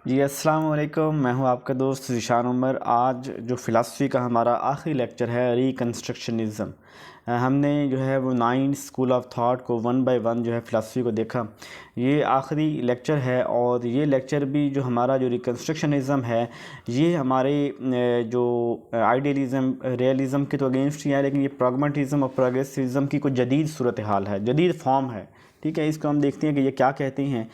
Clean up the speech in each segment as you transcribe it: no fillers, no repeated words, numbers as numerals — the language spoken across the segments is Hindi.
जी अस्सलाम वालेकुम। मैं हूं आपका दोस्त ज़ीशान उमर। आज जो फ़िलासफ़ी का हमारा आखिरी लेक्चर है रिकंस्ट्रक्शनिज़म। हमने जो है वो 9 स्कूल ऑफ थॉट को वन बाय वन जो है फ़िलासफ़ी को देखा। ये आखिरी लेक्चर है और ये लेक्चर भी जो हमारा जो रिकंस्ट्रक्शनिज़म है ये हमारे जो आइडियलिज़म रियलिज़म के तो अगेंस्ट ही है, लेकिन ये प्रैग्मैटिज़म और प्रोग्रेसिविज़म की कोई जदीद सूरत हाल है, जदीद फॉर्म है। ठीक है, इसको हम देखते हैं कि ये क्या कहते हैं।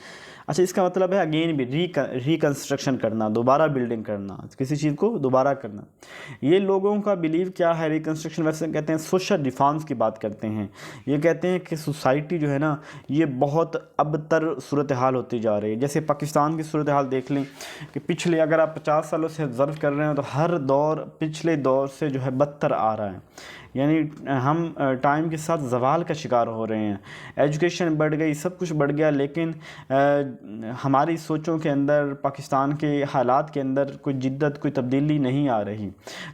अच्छा, इसका मतलब है अगेन भी रिकंस्ट्रक्शन करना, दोबारा बिल्डिंग करना, किसी चीज़ को दोबारा करना। ये लोगों का बिलीव क्या है रिकंस्ट्रक्शन, वैसे कहते हैं सोशल रिफॉर्म्स की बात करते हैं। ये कहते हैं कि सोसाइटी जो है ना ये बहुत अबतर सूरत हाल होती जा रही है। जैसे पाकिस्तान की सूरत हाल देख लें कि पिछले अगर आप 50 सालों से ऑब्ज़र्व कर रहे हैं तो हर दौर पिछले दौर से जो है बदतर आ रहा है। यानी हम टाइम के साथ ज़वाल का शिकार हो रहे हैं। एजुकेशन बढ़ गई, सब कुछ बढ़ गया, लेकिन हमारी सोचों के अंदर, पाकिस्तान के हालात के अंदर कोई जिद्दत, कोई तब्दीली नहीं आ रही।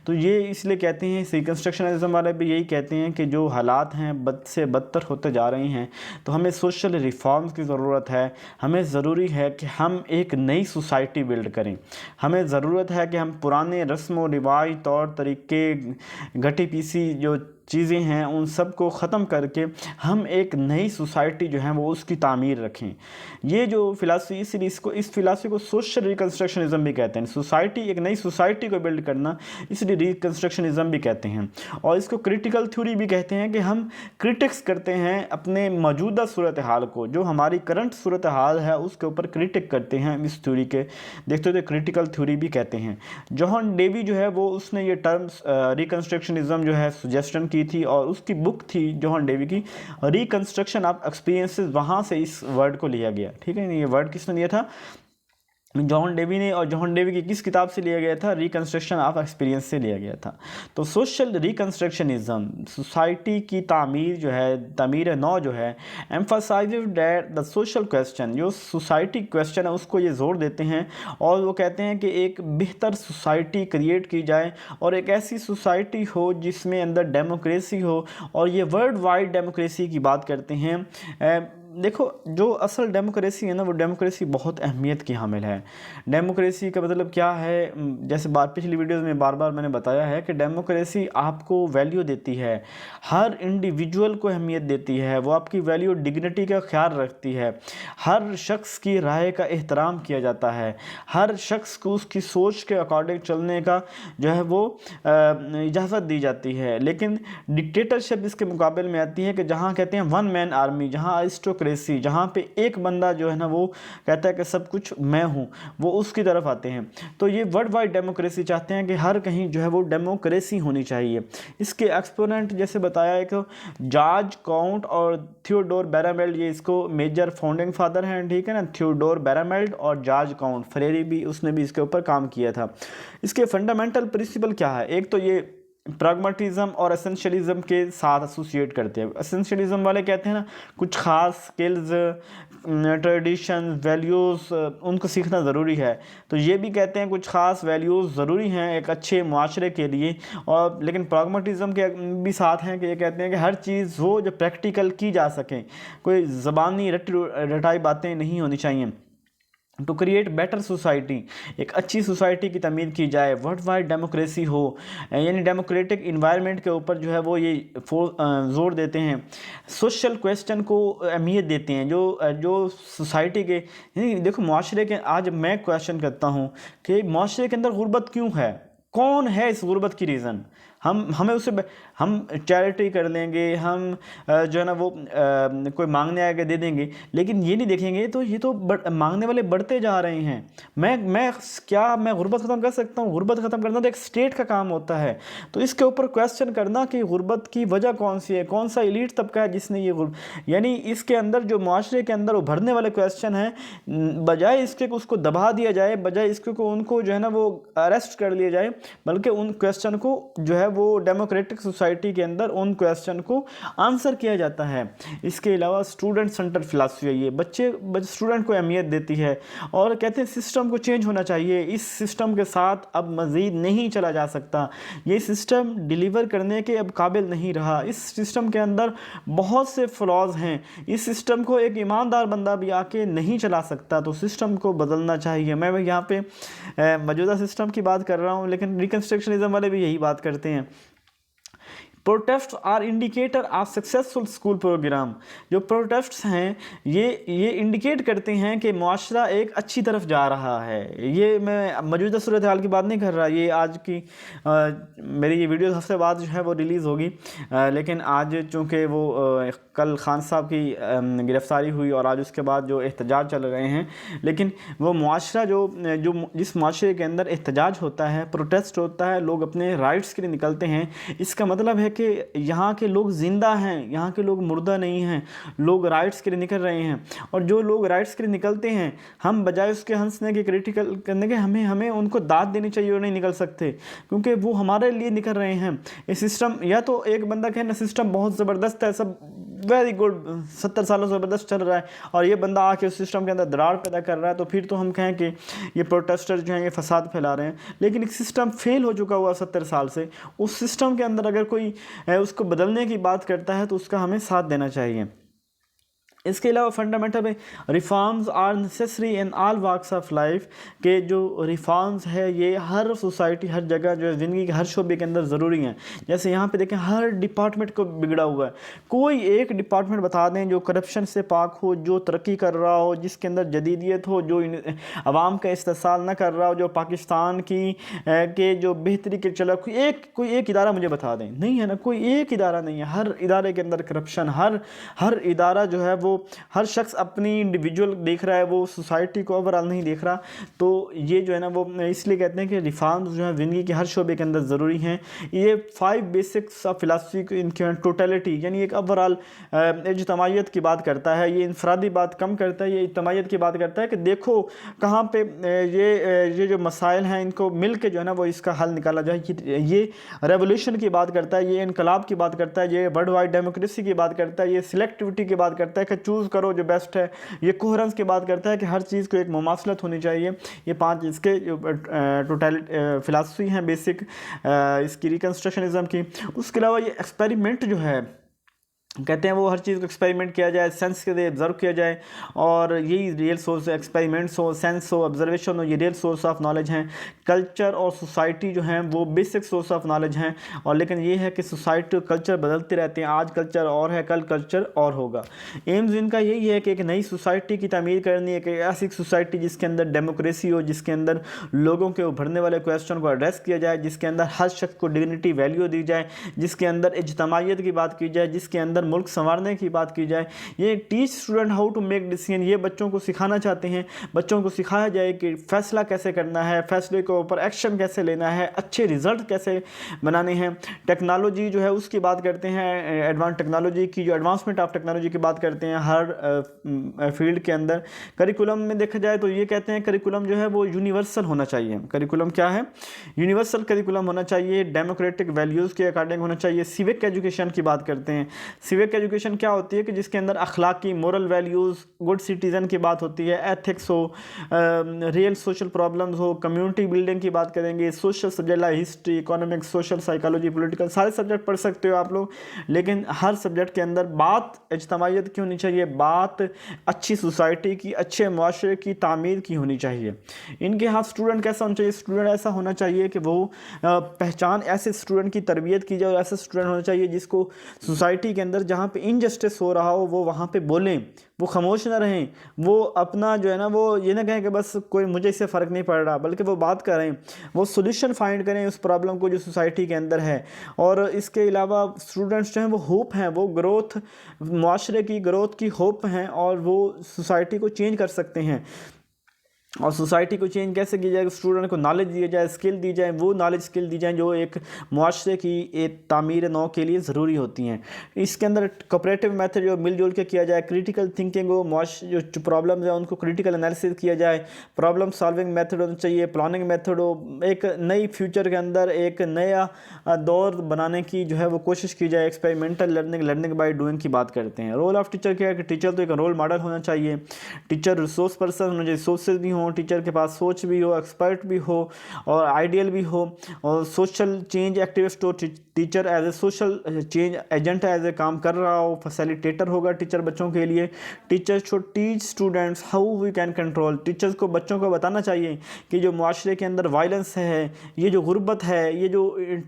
तो ये इसलिए कहते हैं, रिकंस्ट्रक्शनिज़म वाले भी यही कहते हैं कि जो हालात हैं बद से बदतर होते जा रहे हैं, तो हमें सोशल रिफॉर्म्स की ज़रूरत है। हमें ज़रूरी है कि हम एक नई सोसाइटी बिल्ड करें। हमें ज़रूरत है कि हम पुराने रस्म व रिवाज, तौर तरीके, घटी पीसी जो चीज़ें हैं उन सब को ख़त्म करके हम एक नई सोसाइटी जो है वो उसकी तामीर रखें। ये जो फ़िलासफ़ी, इसलिए इस फ़िलासफ़ी को सोशल रिकंस्ट्रक्शनिज़म भी कहते हैं। सोसाइटी, एक नई सोसाइटी को बिल्ड करना, इसलिए रिकंस्ट्रक्शनिज़म भी कहते हैं। और इसको क्रिटिकल थ्योरी भी कहते हैं कि हम क्रिटिक्स करते हैं अपने मौजूदा सूरत हाल को, जो हमारी करंट सूरत हाल है उसके ऊपर क्रिटिक करते हैं इस थ्योरी के, देखते हुए क्रिटिकल थ्योरी भी कहते हैं। जॉन डेवी जो है वो उसने ये टर्म्स रिकंस्ट्रक्शनिज़म जो है सजेशन की थी, और उसकी बुक थी जॉन डेवी की रिकंस्ट्रक्शन ऑफ एक्सपीरियंसेस, वहाँ से इस वर्ड को लिया गया। ठीक है, ये वर्ड किसने दिया था? जॉन डेवी ने। और जॉन डेवी की किस किताब से लिया गया था? रिकंस्ट्रक्शन ऑफ एक्सपीरियंस से लिया गया था। तो सोशल रिकंस्ट्रक्शनिज्म, सोसाइटी की तामीर जो है, तामीर नौ जो है, emphasises that the social question, जो सोसाइटी क्वेश्चन है उसको ये जोर देते हैं, और वो कहते हैं कि एक बेहतर सोसाइटी क्रिएट की जाए और एक ऐसी सोसाइटी हो जिसमें अंदर डेमोक्रेसी हो। और ये वर्ल्ड वाइड डेमोक्रेसी की बात करते हैं। देखो, जो असल डेमोक्रेसी है ना, वो डेमोक्रेसी बहुत अहमियत की हामिल है। डेमोक्रेसी का मतलब क्या है? जैसे पिछली वीडियोस में बार बार मैंने बताया है कि डेमोक्रेसी आपको वैल्यू देती है, हर इंडिविजुअल को अहमियत देती है, वो आपकी वैल्यू डिग्निटी का ख्याल रखती है, हर शख्स की राय का एहतराम किया जाता है, हर शख्स को उसकी सोच के अकॉर्डिंग चलने का जो है वो इजाज़त दी जाती है। लेकिन डिक्टेटरशिप इसके मुकाबले में आती है कि जहाँ कहते हैं वन मैन आर्मी, जहाँ अरिस्टोक्रेसी, जहाँ पे एक बंदा जो है ना वो कहता है कि सब कुछ मैं हूँ, वो उसकी तरफ आते हैं। तो ये वर्ल्ड वाइड डेमोक्रेसी चाहते हैं कि हर कहीं जो है वो डेमोक्रेसी होनी चाहिए। इसके एक्सपोनेंट जैसे बताया है कि जॉर्ज काउंट और थियोडोर बैरामेल्ड, ये इसको मेजर फाउंडिंग फादर हैं। ठीक है ना, थियोडोर बैरामेल्ड और जॉर्ज काउंट फ्रेरी भी, उसने भी इसके ऊपर काम किया था। इसके फंडामेंटल प्रिंसिपल क्या है? एक तो ये प्रैग्मैटिज्म और एसेंशियलिज्म के साथ एसोसिएट करते हैं। एसेंशियलिज्म वाले कहते हैं ना कुछ ख़ास स्किल्स, ट्रेडिशन, वैल्यूज़ उनको सीखना ज़रूरी है। तो ये भी कहते हैं कुछ ख़ास वैल्यूज़ ज़रूरी हैं एक अच्छे मुआशरे के लिए। और लेकिन प्रैग्मैटिज्म के भी साथ हैं कि ये कहते हैं कि हर चीज़ हो जो प्रैक्टिकल की जा सके, कोई ज़बानी रटाई बातें नहीं होनी चाहिए। टू क्रिएट बेटर सोसाइटी, एक अच्छी सोसाइटी की तमीर की जाए, वर्ल्ड वाइड डेमोक्रेसी हो, यानी डेमोक्रेटिक इन्वायरमेंट के ऊपर जो है वो ये जोर देते हैं। सोशल क्वेश्चन को अहमियत देते हैं, जो सोसाइटी के, यानी देखो माशरे के, आज मैं क्वेश्चन करता हूँ कि माशरे के अंदर गुर्बत क्यों है, कौन है इस गुर्बत की रीज़न? हमें उसे हम चैरिटी कर लेंगे, हम जो है ना वो कोई मांगने आएगा दे देंगे, लेकिन ये नहीं देखेंगे तो ये तो मांगने वाले बढ़ते जा रहे हैं। मैं गुर्बत ख़त्म कर सकता हूँ? गुर्बत ख़त्म करना तो एक स्टेट का काम होता है। तो इसके ऊपर क्वेश्चन करना कि गुर्बत की वजह कौन सी है, कौन सा एलीट तबका है जिसने ये यानी इसके अंदर जो माशरे के अंदर उभरने वाले क्वेश्चन हैं, बजाय इसके उसको दबा दिया जाए, बजाय इसके को उनको जो है ना वो अरेस्ट कर लिया जाए, बल्कि उन क्वेश्चन को जो है वो डेमोक्रेटिक सोसाइटी के अंदर उन क्वेश्चन को आंसर किया जाता है। इसके अलावा स्टूडेंट सेंटर फिलासफी है, ये बच्चे स्टूडेंट को अहमियत देती है और कहते हैं सिस्टम को चेंज होना चाहिए, इस सिस्टम के साथ अब मज़ीद नहीं चला जा सकता, ये सिस्टम डिलीवर करने के अब काबिल नहीं रहा, इस सिस्टम के अंदर बहुत से फ्लॉज हैं, इस सिस्टम को एक ईमानदार बंदा भी आके नहीं चला सकता, तो सिस्टम को बदलना चाहिए। मैं यहाँ पे मौजूदा सिस्टम की बात कर रहा हूँ, लेकिन रिकन्स्ट्रक्शनिज्म वाले भी यही बात करते हैं। Protest are indicator of successful school program, जो प्रोटेस्ट्स हैं ये इंडिकेट करते हैं कि मुआशरा एक अच्छी तरफ जा रहा है। ये मैं मौजूदा सूरत हाल की बात नहीं कर रहा, ये आज की मेरी ये वीडियो हफ्ते बाद जो है वो रिलीज़ होगी, लेकिन आज चूँकि वो कल खान साहब की गिरफ़्तारी हुई और आज उसके बाद जो एहतजाज चल रहे हैं, लेकिन वो मुआशरा जो जिस मुआशरे के अंदर एहतजाज होता है, प्रोटेस्ट होता है, लोग अपने राइट्स के लिए निकलते हैं, इसका मतलब है कि यहाँ के लोग ज़िंदा हैं, यहाँ के लोग मुर्दा नहीं हैं, लोग राइट्स के लिए निकल रहे हैं। और जो लोग राइट्स के लिए निकलते हैं, हम बजाय उसके हंसने के, क्रिटिकल करने के, हमें उनको दाद देनी चाहिए और नहीं निकल सकते, क्योंकि वो हमारे लिए निकल रहे हैं। ये सिस्टम, या तो एक बंदा कहे ना सिस्टम बहुत ज़बरदस्त है, सब वेरी गुड, 70 सालों से ज़बरदस्त चल रहा है, और ये बंदा आके उस सिस्टम के अंदर दरार पैदा कर रहा है, तो फिर तो हम कहें कि ये प्रोटेस्टर जो हैं ये फसाद फैला रहे हैं। लेकिन एक सिस्टम फेल हो चुका हुआ 70 साल से, उस सिस्टम के अंदर अगर कोई उसको बदलने की बात करता है तो उसका हमें साथ देना चाहिए। इसके अलावा फंडामेंटल में reforms are necessary in all walks of life, के जो रिफॉर्म्स है ये हर सोसाइटी, हर जगह जो है ज़िंदगी के हर शोबे के अंदर ज़रूरी हैं। जैसे यहाँ पे देखें हर डिपार्टमेंट को बिगड़ा हुआ है, कोई एक डिपार्टमेंट बता दें जो करप्शन से पाक हो, जो तरक्की कर रहा हो, जिसके अंदर जदीदियत हो, जो आवाम का इस्तेसाल न कर रहा हो, जो पाकिस्तान की के जो बेहतरी के चला, कोई एक इदारा मुझे बता दें, नहीं है ना, कोई एक इदारा नहीं है। हर इदारे के अंदर करप्शन, हर इदारा जो है वो, हर शख्स अपनी इंडिविजुअल देख रहा है, वो सोसाइटी को ओवरऑल नहीं देख रहा। तो ये जो है ना वो इसलिए कहते हैं कि रिफॉर्म्स जो है ज़िंदगी के हर शोबे के अंदर ज़रूरी हैं। ये 5 बेसिक्स ऑफ फिलासफी इनके टोटलिटी, यानी एक ओवरऑल इज्तमाइयत की बात करता है, ये इंफरादी बात कम करता है, ये इज्तमाइयत की बात करता है कि देखो कहाँ पे ये जो मसाइल हैं इनको मिल के जो है ना वो इसका हल निकाला जाए। ये रेवोल्यूशन की बात करता है, ये इनकलाब की बात करता है, ये वर्ल्ड वाइड डेमोक्रेसी की बात करता है, ये सिलेक्टिविटी की बात करता है कि चूज़ करो जो बेस्ट है, ये कोहरेंस की बात करता है कि हर चीज़ को एक मुमासलत होनी चाहिए। ये 5 इसके टोटलिटी फिलासफी हैं बेसिक इसकी रिकन्स्ट्रक्शनिज्म की। उसके अलावा ये एक्सपेरिमेंट जो है, कहते हैं वो हर चीज़ को एक्सपेरिमेंट किया जाए, सेंस के लिए ऑब्जर्व किया जाए, और यही रियल सोर्स, एक्सपेरिमेंट्स हो, सेंस हो, ऑब्जर्वेशन हो, ये रियल सोर्स ऑफ नॉलेज हैं। कल्चर और सोसाइटी जो हैं वो बेसिक सोर्स ऑफ नॉलेज हैं, और लेकिन ये है कि सोसाइटी और कल्चर बदलते रहते हैं, आज कल्चर और है, कल कल्चर और होगा। एम्स इनका यही है कि एक नई सोसाइटी की तामीर करनी है, कि ऐसी सोसाइटी जिसके अंदर डेमोक्रेसी हो, जिसके अंदर लोगों के उभरने वाले क्वेश्चन को एड्रेस किया जाए, जिसके अंदर हर शख्स को डिग्निटी वैल्यू दी जाए, जिसके अंदर इज्तमाइयत की बात की जाए, जिसके अंदर मुल्क संवारने की बात की जाए। ये teach student how to make decision, ये बच्चों को सिखाना चाहते हैं, बच्चों को सिखाया जाए कि फ़ैसला कैसे करना है, फ़ैसले के ऊपर एक्शन कैसे लेना है, अच्छे रिजल्ट कैसे बनाने हैं। टेक्नोलॉजी जो है उसकी बात करते हैं, एडवांस टेक्नोलॉजी की, जो एडवांसमेंट ऑफ टेक्नोलॉजी की बात करते हैं हर फील्ड के अंदर। करिकुलम में देखा जाए तो ये कहते हैं करिकुलम जो है वो यूनिवर्सल होना चाहिए। करिकुलम क्या है? यूनिवर्सल करिकुलम होना चाहिए, डेमोक्रेटिक वैल्यूज़ के अकॉर्डिंग होना चाहिए। सिविक एजुकेशन की बात करते हैं। सिविक एजुकेशन क्या होती है कि जिसके अंदर अखलाकी, मोरल वैल्यूज़, गुड सिटीज़न की बात होती है, एथिक्स हो, रियल सोशल प्रॉब्लम्स हो, कम्युनिटी बिल्डिंग की बात करेंगे, social subject like history, economics, social psychology, political, सारे सब्जेक्ट पढ़ सकते हो आप लोग। लेकिन हर सब्जेक्ट के अंदर बात इज्तमाइयत की होनी चाहिए, बात अच्छी सोसाइटी की, अच्छे मुआशरे की तामीर की होनी चाहिए। इनके यहाँ स्टूडेंट कैसा होना चाहिए? स्टूडेंट ऐसा होना चाहिए कि वो पहचान, ऐसे स्टूडेंट की तरबियत की जाए, और ऐसा स्टूडेंट होना चाहिए जिसको सोसाइटी के अंदर जहाँ पे इनजस्टिस हो रहा हो वो वहाँ पे बोलें, वो खामोश ना रहें, वो अपना जो है ना वो ये ना कहें कि बस कोई मुझे इससे फ़र्क नहीं पड़ रहा, बल्कि वो बात करें, वो सोल्यूशन फाइंड करें उस प्रॉब्लम को जो सोसाइटी के अंदर है। और इसके अलावा स्टूडेंट्स जो हैं वो होप हैं, वो ग्रोथ, मुआशरे की ग्रोथ की होप हैं, और वो सोसाइटी को चेंज कर सकते हैं। और सोसाइटी को चेंज कैसे किया जाए, स्टूडेंट को नॉलेज दिया जाए, स्किल दी जाए, वो नॉलेज स्किल दी जाए जो एक मुआशरे की एक तामीर नौ के लिए ज़रूरी होती हैं। इसके अंदर कोऑपरेटिव मेथड जो मिलजुल के किया जाए, क्रिटिकल थिंकिंग हो, जो प्रॉब्लम्स हैं उनको क्रिटिकल एनालिसिस किया जाए, प्रॉब्लम सॉल्विंग मेथड होना चाहिए, प्लानिंग मेथड हो, एक नई फ्यूचर के अंदर एक नया दौर बनाने की जो है वो कोशिश की जाए। Experimental learning, learning by doing की बात करते हैं। रोल ऑफ टीचर क्या है कि टीचर तो एक रोल मॉडल होना चाहिए, टीचर रिसोर्स पर्सन होना चाहिए, सोर्सेज भी हों, टीचर के पास सोच भी हो, एक्सपर्ट भी हो और आइडियल भी हो, और सोशल चेंज एक्टिविस्ट हो। Teacher as a social change agent as a काम कर रहा हो, फैसिलिटेटर होगा टीचर बच्चों के लिए। Teacher should teach students how we can control. Teachers को बच्चों को बताना चाहिए कि जो माशरे के अंदर वायलेंस है, ये जो गुर्बत है, ये जो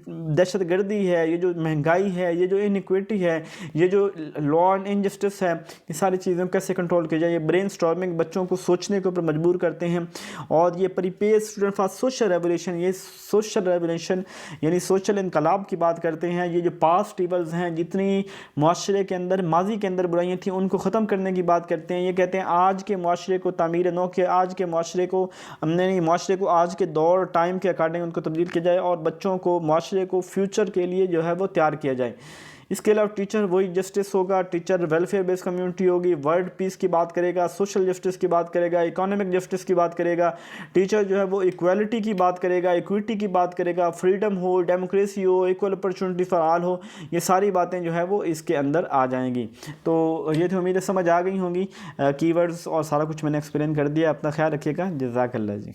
दहशतगर्दी है, ये जो महंगाई है, ये जो इनइक्विटी है, ये जो लॉ एंड इनजस्टिस है, ये सारी चीज़ों को कैसे कंट्रोल किया जाए। ये ब्रेन स्टॉर्मिंग बच्चों को सोचने के ऊपर मजबूर करते हैं। और ये prepare student for social revolution, ये सोशल रेवोल्यूशन यानी सोशल इनकलाब की बात करते हैं। ये जो पास्ट इवल्स हैं, जितनी माशरे के अंदर माजी के अंदर बुराइयाँ थी, उनको ख़त्म करने की बात करते हैं। ये कहते हैं आज के माशरे को तामीर नौ के, आज के माशरे को हमने माशरे को आज के दौर टाइम के अकॉर्डिंग उनको तब्दील किया जाए और बच्चों को माशरे को फ्यूचर के लिए जो है वो तैयार किया जाए। इसके अलावा टीचर वही जस्टिस होगा, टीचर वेलफेयर बेस्ड कम्युनिटी होगी, वर्ल्ड पीस की बात करेगा, सोशल जस्टिस की बात करेगा, इकोनॉमिक जस्टिस की बात करेगा। टीचर जो है वो इक्वालिटी की बात करेगा, इक्विटी की बात करेगा, फ्रीडम हो, डेमोक्रेसी हो, इक्वल अपॉर्चुनिटी फॉर ऑल हो। ये सारी बातें जो है वो इसके अंदर आ जाएंगी। तो ये तो उम्मीद है समझ आ गई होंगी कीवर्ड्स और सारा कुछ मैंने एक्सप्लेन कर दिया। अपना ख्याल रखिएगा। जज़ाकल्लाह जी।